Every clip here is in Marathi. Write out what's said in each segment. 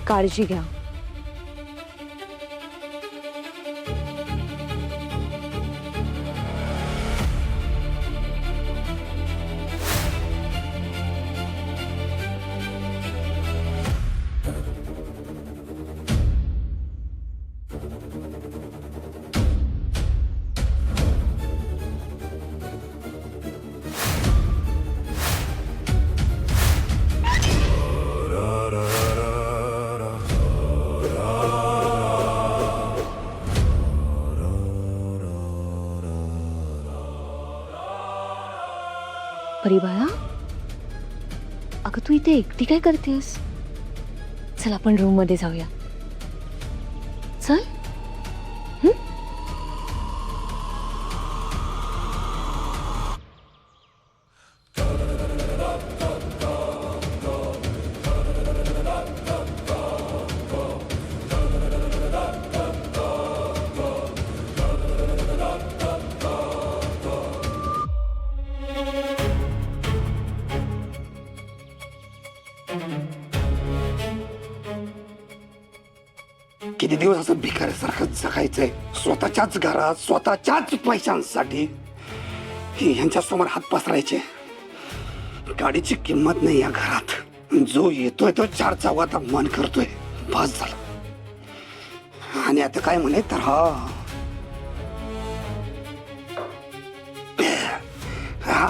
काळजी घ्या. परिबाळा, अगं तू इथे एकटी काय करतेस? चल आपण रूम मध्ये जाऊया. चल. किती दिवस असं भिकाऱ्यासारखं जगायचंय स्वतःच्याच घरात स्वतःच्याच पैशांसाठी. यांच्या समोर हात पसरायचे. गाडीची किंमत नाही या घरात. जो येतोय तो चार चौघात मन करतोय. बस झालं. आणि आता काय म्हणे तर हा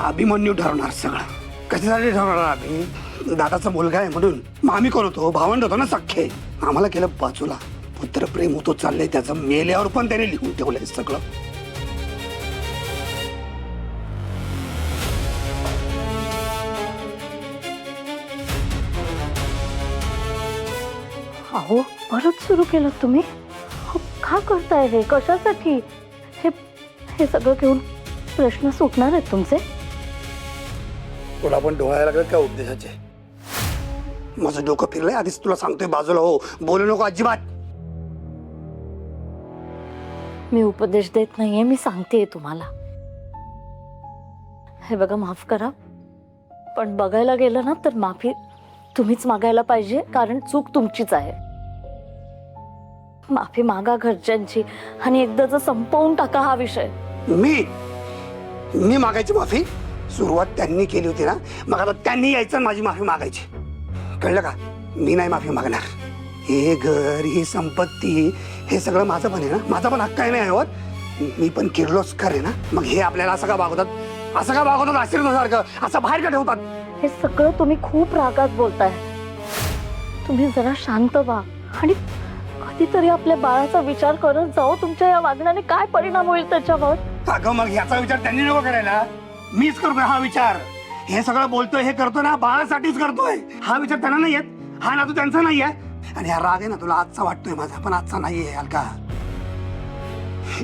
अभिमन्यू ठरवणार सगळं. कशासाठी ठरवणार? आम्ही दादाचा मुलगा आहे म्हणून. मग आम्ही कोण होतो? भावंड होतो ना सख्खे. आम्हाला केलं बाजूला. पुत्र प्रेम होतो चाललंय त्याचं. मेल्यावर पण त्याने लिहून ठेवलंय सगळं. अहो परत सुरू केलं तुम्ही? का करताय हे? कशासाठी? हे सगळं घेऊन प्रश्न सुटणार आहेत तुमचे? तुला पण डोळ्याला लागत का उपदेशाचे? माझं डोकं फिरलंय आधीच तुला सांगतोय. बाजूला हो, बोलू नको अजिबात. मी उपदेश देत नाहीये, मी सांगतेय तुम्हाला. हे बघा, माफ करा, पण बघायला गेलं ना तर माफी तुम्हीच मागायला पाहिजे, कारण चूक तुमचीच आहे. माफी मागा घरच्यांची आणि एकदाच संपवून टाका हा विषय. मी मागायची माफी? सुरुवात त्यांनी केली होती ना, मग आता त्यांनी यायचं आणि माझी माफी मागायची. कळलं का? मी नाही माफी मागणार. हे घर, ही संपत्ती, हे सगळं माझं पण आहे ना. माझा पण हक्क आहे ना यावर. मी पण किर्लोस्कर आहे ना. मग हे आपल्याला असं का वागवतात? असं का वागवतात? आशीर्वादासारखं असं बाहेर का ठेवतात? हे सगळं तुम्ही खूप रागात बोलताय. तुम्ही जरा शांत व्हा आणि कधीतरी आपल्या बाळाचा विचार करत जाओ. तुमच्या या वागण्याने काय परिणाम होईल त्याच्यावर. अगं मग याचा विचार त्यांनी नको करायला. मीच करतोय हा विचार. हे सगळं बोलतोय, हे करतोय ना बाळासाठीच करतोय. हा विचार त्यांना नाही येत. हा नातू त्यांचा नाही आहे. आणि हा राग आहे ना तुला आजचा वाटतोय माझा, पण आजचा नाहीये अलका.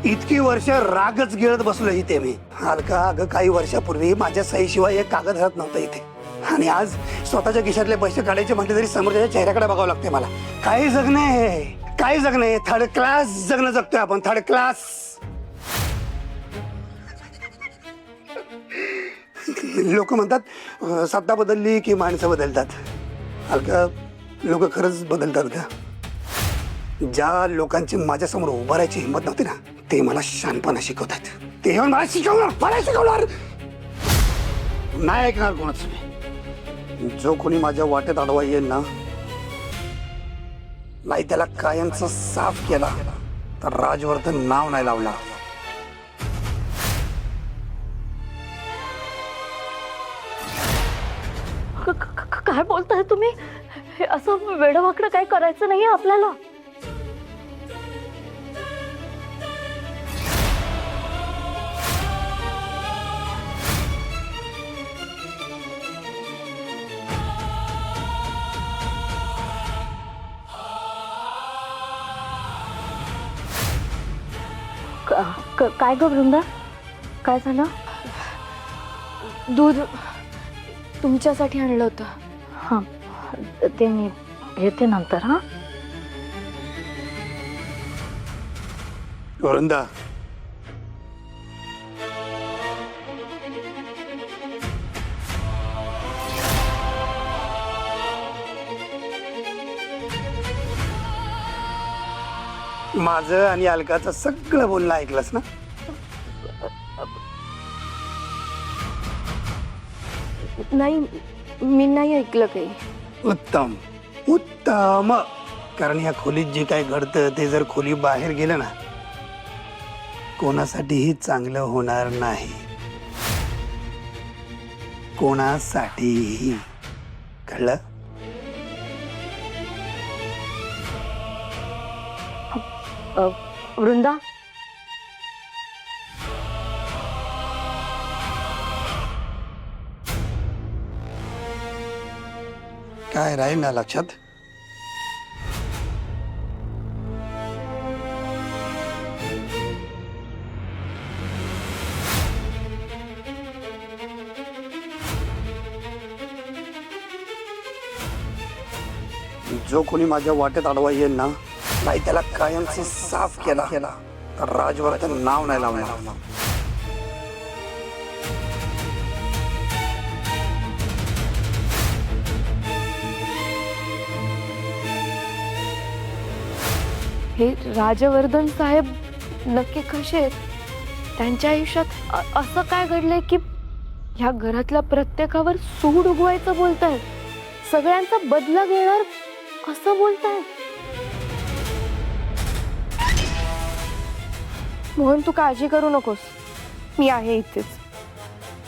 इतकी वर्ष रागच गिळत बसलो इथे मी. अलका, अगं काही वर्षापूर्वी माझ्या सहीशिवाय एक कागद हरत नव्हतं इथे. आणि आज स्वतःच्या खिशातले पैसे काढायचे म्हटले तरी समोरच्या चेहऱ्याकडे बघावं लागते मला. काही जगणं आहे, काही जगणं आहे. थर्ड क्लास जगणं जगतोय आपण. Third class. लोक म्हणतात सत्ता बदलली की माणसं बदलतात. अलका, लोक खरंच बदलतात का? ज्या लोकांची माझ्या समोर उभं राहायची हिंमत नव्हती ना, ते मला शहाणपणा शिकवतात. ते येऊन मला शिकवणार, मला शिकवणार नाही. ऐकणार कोणाच मी. जो कोणी माझ्या वाटेत अडवा येईल ना, नाही त्याला कायमचा साफ केला तर राजवर्धन नाव नाही लावला. काय बोलताय तुम्ही? हे असं वेडवाकडं काय करायचं नाहीये आपल्याला. काय ग वृंदा, काय झालं? दूध तुमच्यासाठी आणलं होतं. हां, ते मी येते नंतर. हां. वृंदा, माझं आणि अलकाचं सगळं बोलणं ऐकलंस ना? नाही, मी नाही ऐकलं काही. उत्तम उत्तम. कारण या खोलीत जे काय घडतं ते जर खोली बाहेर गेलं ना, कोणासाठीही चांगलं होणार नाही. कोणासाठीही. कळलं? वृंदा, काय राहील ना लक्षात? जो कोणी माझ्या वाटेत अडवा येईल ना, नाही त्याला कायमचं साफ केला तर राजवराचं नाव नाही लावणार. हे राजवर्धन साहेब नक्की कसे आहेत? त्यांच्या आयुष्यात असं काय घडलंय की ह्या घरातल्या प्रत्येकावर सूड उगवायचं बोलतायत, सगळ्यांचा बदला घेणार असं बोलतायत? मोहन, तू काळजी करू नकोस, मी आहे इथेच.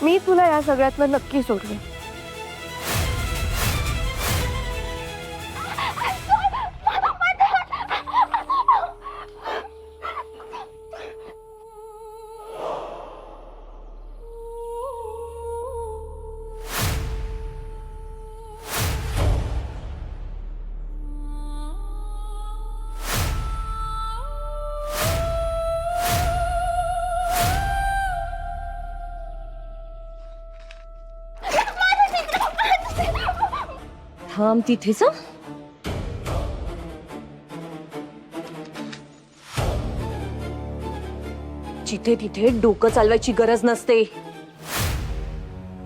मी तुला या सगळ्यातनं नक्की सोडवेन. थांब तिथेच. जिथे तिथे डोकं चालवायची गरज नसते.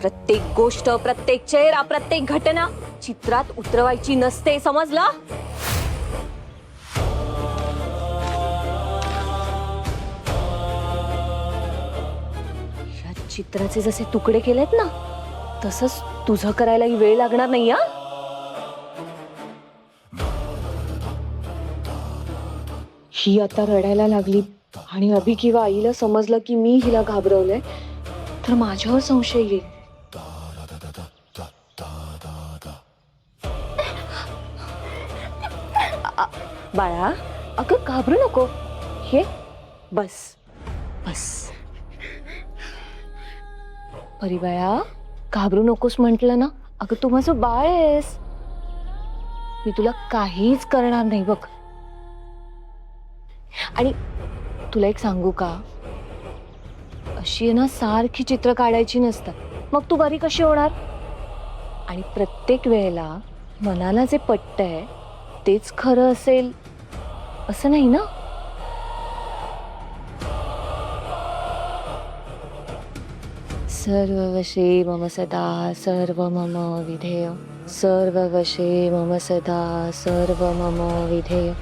प्रत्येक गोष्ट, प्रत्येक चेहरा, प्रत्येक घटना चित्रात उतरवायची नसते, समजलं? या चित्राचे जसे तुकडे केलेत ना, तसंच तुझं करायलाही वेळ लागणार नाही. हा, ही आता रडायला लागली आणि अभि किंवा आईला समजलं की मी हिला घाबरवलंय तर माझ्यावर संशय येईल. बाळा, अगं घाबरू नको. हे बस बस. परी बाळा, घाबरू नकोस म्हंटल ना. अगं तू माझं बाळ आहेस, मी तुला काहीच करणार नाही बघ. आणि तुला एक सांगू का, अशी आहे ना सारखी चित्र काढायची नसतात, मग तू बरी कशी होणार? आणि प्रत्येक वेळेला मनाला जे पटतंय तेच खरं असेल असं नाही ना. सर्ववशे मम सदा सर्व मम विधेय, सर्ववशे मम सदा सर्व मम विधेय.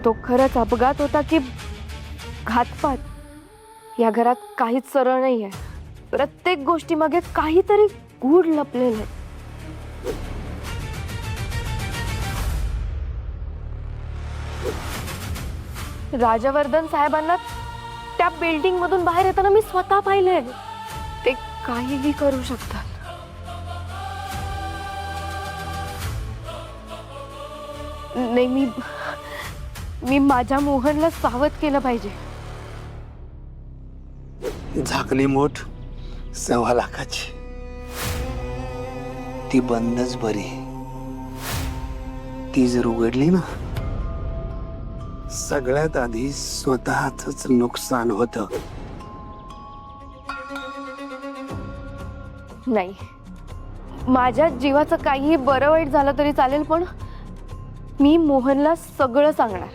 तो खरंच अपघात होता की घातपात या घरात काहीच सरळ नाहीये. प्रत्येक गोष्टी मागे काहीतरी गूढ लपलेलं आहे. राजवर्धन साहेबांना त्या बिल्डिंग मधून बाहेर येताना मी स्वतः पाहिलंय. ते काहीही करू शकतात. नाही, मी माझ्या मोहनला सावध केलं पाहिजे. झाकली मोठ 1.25 लाखाची, ती बंदच बरी. ती जर उघडली ना, सगळ्यात आधी स्वतःच नुकसान होतं. नाही, माझ्या जीवाचं काहीही बरं वाईट झालं तरी चालेल, पण मी मोहनला सगळं सांगणार.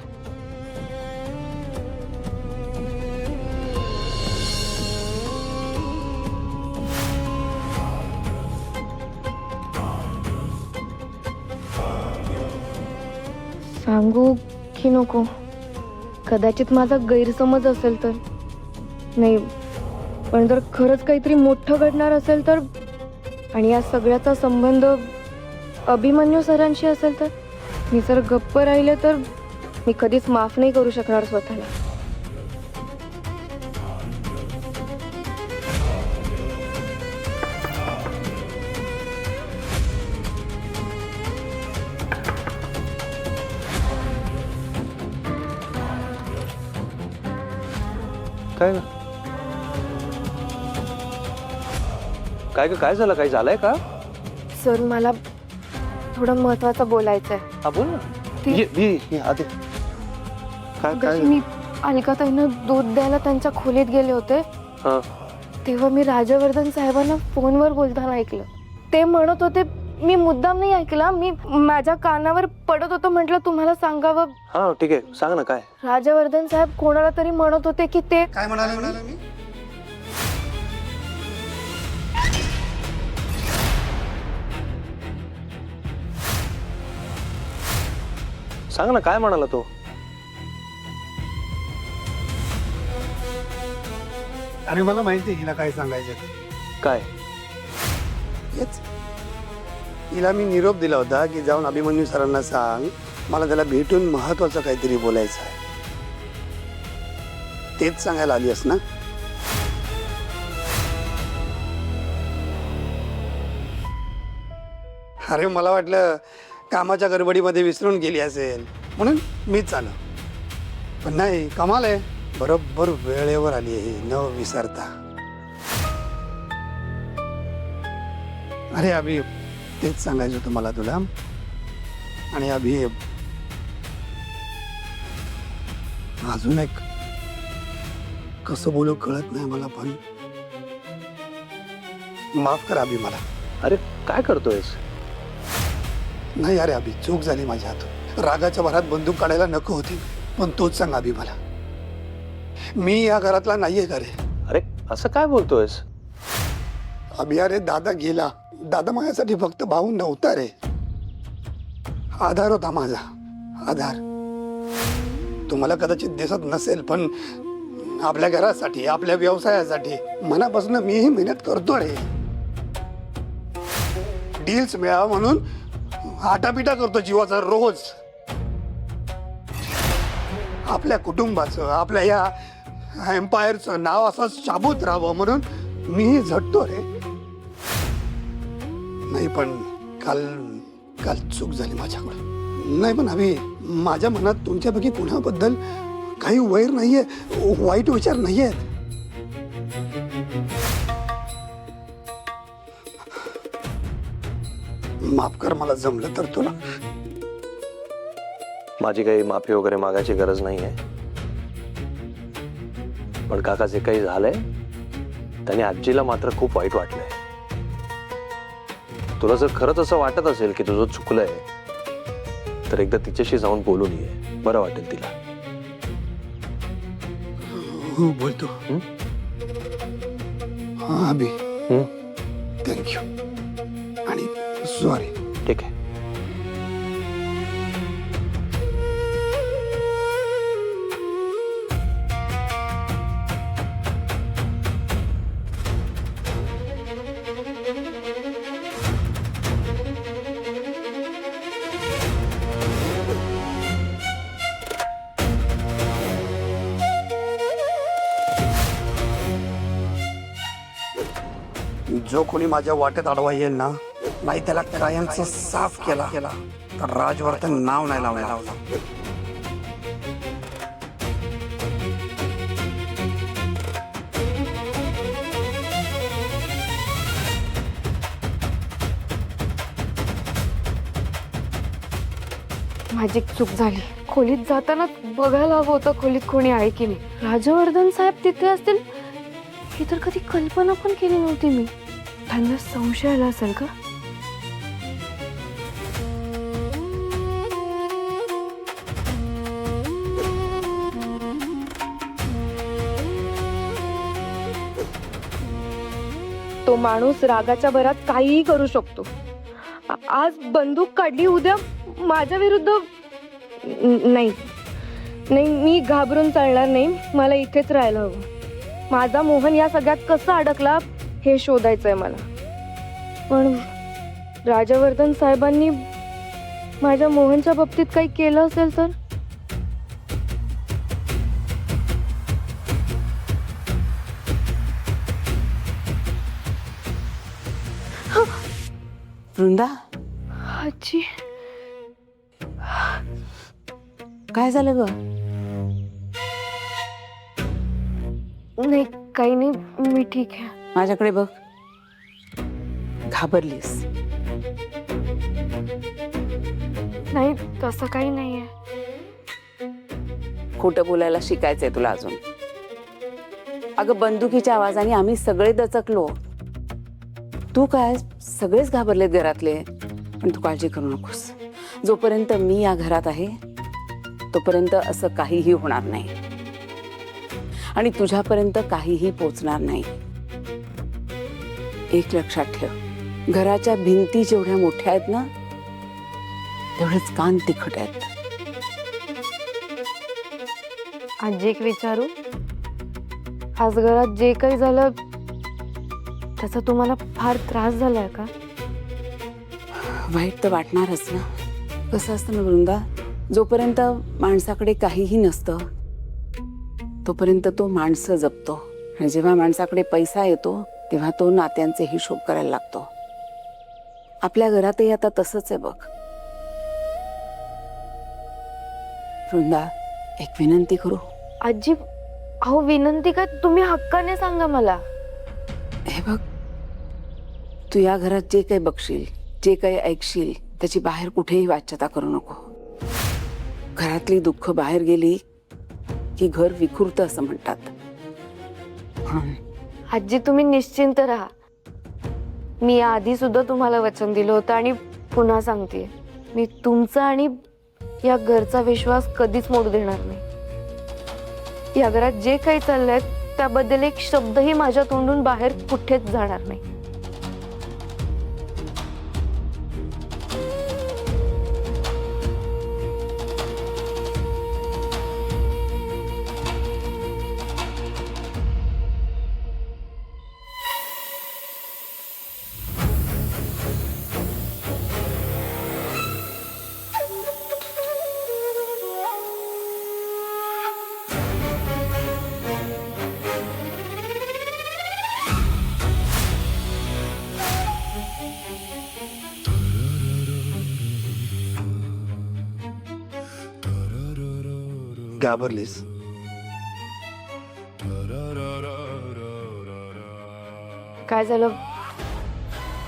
सांगू की नको? कदाचित माझा गैरसमज असेल तर. नाही, पण जर खरंच काहीतरी मोठं घडणार असेल तर, आणि या सगळ्याचा संबंध अभिमन्यू सरांशी असेल तर, मी जर गप्प राहिले तर मी कधीच माफ नाही करू शकणार स्वतःला. काय ग? काय ग, काय झालं? काही झालंय का? सर, मला थोडं महत्वाचं बोलायचं आहे. हा, बोल ना. ते- ये आधी. काय काय? मी अलकाताईंना दूध द्यायला त्यांच्या खोलीत गेले होते. हा. तेव्हा मी राजवर्धन साहेबांना फोनवर बोलताना ऐकलं. ते म्हणत होते, मी मुद्दाम नाही ऐकला, मी माझ्या कानावर पडत होतं, म्हटलं तुम्हाला सांगावं. हा, ठीक आहे, सांग ना काय. राजवर्धन साहेब कोणाला तरी म्हणत होते की ते काय म्हणाले मी? सांग ना, काय म्हणाला तो? अरे मला माहिती आहे हिला काय सांगायचं. काय? हेच हिला मी निरोप दिला होता की जाऊन अभिमन्यू सरांना सांग, मला त्याला भेटून महत्वाचं काहीतरी बोलायचं आहे. तेच सांगायला आली आहेस ना? अरे मला वाटलं कामाच्या गडबडीमध्ये विसरून गेली असेल म्हणून मीच आलो, पण नाही, कमाल आहे, बरोबर वेळेवर आली आहे न विसरता. अरे अभि, तेच सांगायचं होतं मला तुला. आणि अभि, अजून एक कसं बोलू कळत नाही मला, पण माफ कर अभि मला. अरे काय करतोयस? नाही अरे अभि, चूक झाली माझ्या हातून. रागाच्या भरात बंदूक काढायला नको होती, पण तोच सांग अभि मला, मी या घरातला नाहीये का रे? अरे असं काय बोलतोयस? अभि अरे दादा गेला. दादा माझ्यासाठी फक्त भाऊ नव्हता रे, आधार होता माझा, आधार. तुम्हाला कदाचित दिसत नसेल, पण आपल्या घरासाठी, आपल्या व्यवसायासाठी मनापासून मीही मेहनत करतो रे. डील्स मिळावा म्हणून आटापिटा करतो जीवाचा रोज. आपल्या कुटुंबाचं, आपल्या या एम्पायरचं नाव असं शाबूत राहावं म्हणून मीही झटतो रे. नाही, पण काल चूक झाली माझ्याकडून. नाही, पण अभि, माझ्या मनात तुमच्यापैकी कुणाबद्दल काही वैर नाहीये, वाईट विचार नाहीयेत. माफ कर मला जमलं तर तुला. माझी काही माफी वगैरे मागायची गरज नाहीये, पण काका जे काही झालंय त्याने आजीला मात्र खूप वाईट वाटलंय. तुला जर खरंच असं वाटत असेल की तुझं चुकलंय, तर एकदा तिच्याशी जाऊन बोलून ये, बरं वाटेल तिला. हो बोलतो. हा अभि, थँक्यू आणि सॉरी. ठीक आहे. जो कोणी माझ्या वाटेत अडवा येईल ना, नाही त्याला कायमचं साफ केला तर राजवर्धन नाव नाही लावणार. माझी चूक झाली. खोलीत जाताना बघायला हवं होतं खोलीत कोणी आहे की नाही. राजवर्धन साहेब तिथे असतील ही तर कधी कल्पना पण केली नव्हती मी. त्यांना संशय आला असेल का? तो माणूस रागाच्या भरात काहीही करू शकतो. आज बंदूक काढली, उद्या माझ्या विरुद्ध. नाही नाही, मी घाबरून चालणार नाही. मला इथेच राहायला हवं. माझा मोहन या सगळ्यात कसा अडकला हे शोधायचंय मला. पण राजवर्धन साहेबांनी माझ्या मोहनच्या बाबतीत काही केलं असेल तर? वृंदा, आजी, काय झालं ग? नाही काही नाही, मी ठीक आहे. माझ्याकडे बघ. घाबरलीस? नाही तसं काही नाहीये. खोटं बोलायला शिकायचंय तुला अजून. अगं, बंदुकीच्या आवाजाने आम्ही सगळे दचकलो. तू काय, सगळेच घाबरलेत घरातले. पण तू काळजी करू नकोस. जोपर्यंत मी या घरात आहे तोपर्यंत असं काहीही होणार नाही आणि तुझ्यापर्यंत काहीही पोचणार नाही. एक लक्षात ठेव, घराच्या भिंती जेवढ्या मोठ्या आहेत ना तेवढेच कान तिखट आहेत. आजी एक विचारू? आज घरात जे काही झालं त्याचा तुम्हाला फार त्रास झालाय का? वाईट तर वाटणारच ना. कसं असतं ना वृंदा, जोपर्यंत माणसाकडे काहीही नसतं तोपर्यंत तो माणसं जपतो आणि जेव्हा माणसाकडे पैसा येतो तेव्हा तो नात्यांचे हिशोब करायला लागतो. आपल्या घरातही आता तसंच आहे बघ. वृंदा, एक विनंती करू? आजी, अहो विनंती काय, तुम्ही हक्काने सांगा मला. हे बघ, तू या घरात जे काही बघशील, जे काही ऐकशील त्याची बाहेर कुठेही वाच्यता करू नको. घरातली दुःख बाहेर गेली की घर विखुरतं असं म्हणतात. म्हणून आजी तुम्ही निश्चिंत राहा. मी या आधी सुद्धा तुम्हाला वचन दिलं होतं आणि पुन्हा सांगते, मी तुमचा आणि या घरचा विश्वास कधीच मोडू देणार नाही. या घरात जे काही चाललंय त्याबद्दल एक शब्दही माझ्या तोंडून बाहेर कुठेच जाणार नाही. घाबरलीस? काय झालं?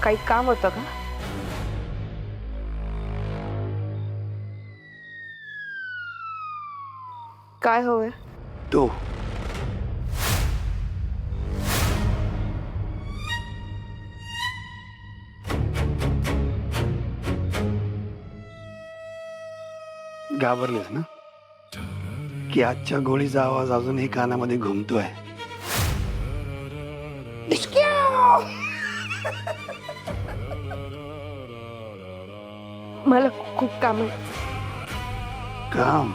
काही काम होतं का? काय हवंय? तू घाबरलीस ना की आजच्या गोळीचा आवाज अजूनही कानामध्ये घुमतोय. मला खूप काम आहे. काम?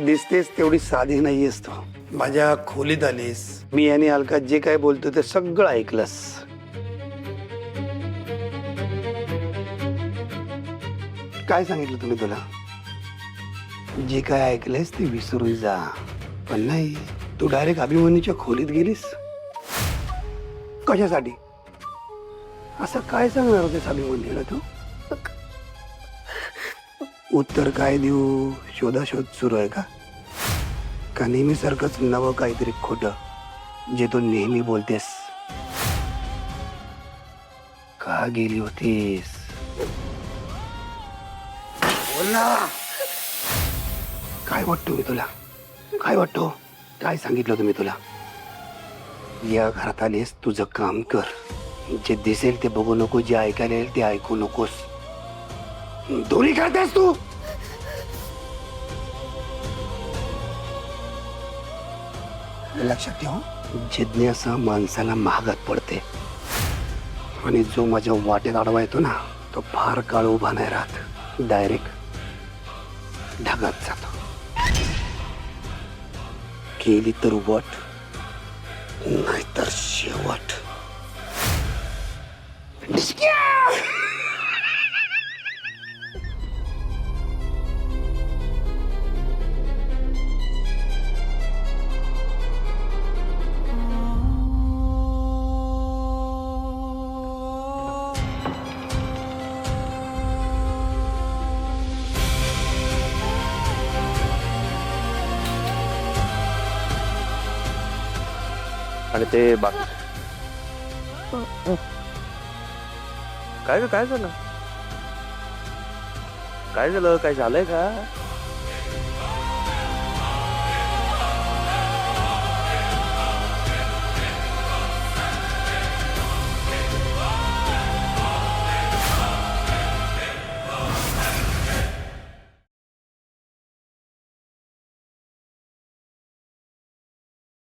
दिसतेस तेवढी साधी नाहीयेस तू. माझ्या खोलीत आलीस, मी आणि अलका जे काय बोलतो ते सगळं ऐकलंस. काय सांगितलं तुम्ही तुला? जे काय ऐकलंयस ते विसरून जा. पण नाही, तू डायरेक्ट अभिमन्यूच्या खोलीत गेलीस कशासाठी? असं काय सांगणार होतेस अभिमन्यूला तू? उत्तर काय देऊ? शोधाशोध सुरू आहे का? का नेहमीसारखंच नवं काहीतरी खोटं जे तू नेहमी बोलतेस? का गेली होतीस? बोल ना. काय वाटतो मी तुला? काय वाटतो? काय सांगितलं तुम्ही तुला? या घरात आलीस, तुझं काम कर. जे दिसेल ते बघू नको, जे ऐकायला येईल ते ऐकू नकोस. दोन्ही करतेस तू. लक्षात ठेव, जिज्ञासा माणसाला महागात पडते आणि जो माझ्या वाटेत आडवा येतो ना तो फार काळ उभा नाही राहत, डायरेक्ट ढगात जातो. केली तर वट, नाहीतर शेवट. आणि ते बाकी काय झालं? काय झालंय का?